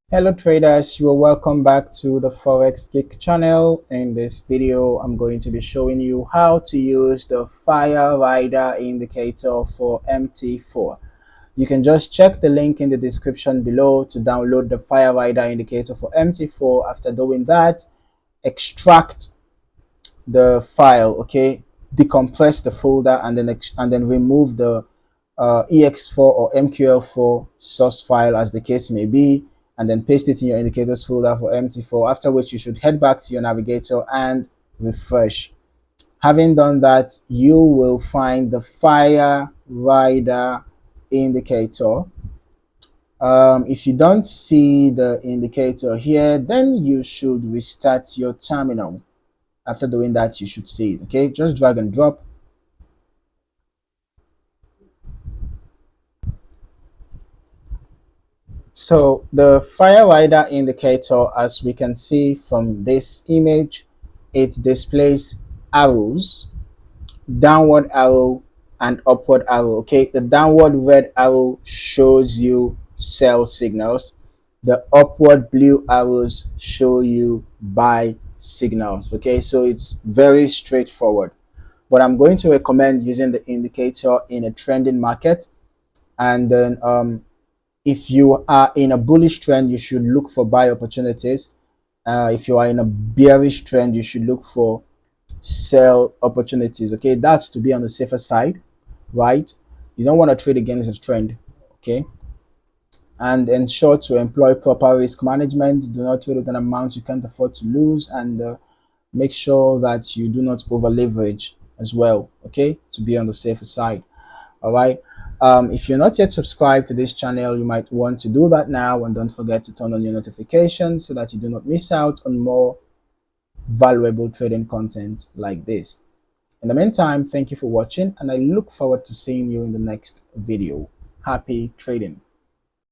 Hello traders, you are welcome back to the Forex Geek channel. In this video, I'm going to be showing you how to use the Fire Rider indicator for MT4. You can just check the link in the description below to download the Fire Rider indicator for MT4. After doing that, extract the file, okay, decompress the folder and then remove the ex4 or mql4 source file as the case may be, and then paste it in your indicators folder for mt4, after which you should head back to your navigator and refresh. Having done that, you will find the Fire Rider indicator. If you don't see the indicator here, then you should restart your terminal. After doing that, you should see it. Okay, just drag and drop. So the Fire Rider indicator, as we can see from this image, it displays arrows, downward arrow and upward arrow. Okay, the downward red arrow shows you sell signals. The upward blue arrows show you buy signals. Okay, so it's very straightforward. But I'm going to recommend using the indicator in a trending market. And then if you are in a bullish trend, you should look for buy opportunities. If you are in a bearish trend, you should look for sell opportunities. Okay, that's to be on the safer side, right? You don't want to trade against the trend. Okay, and ensure to employ proper risk management. Do not trade with an amount you can't afford to lose, and make sure that you do not over leverage as well, okay, to be on the safer side. All right, if you're not yet subscribed to this channel, you might want to do that now, and don't forget to turn on your notifications so that you do not miss out on more valuable trading content like this. In the meantime, thank you for watching, and I look forward to seeing you in the next video. Happy trading.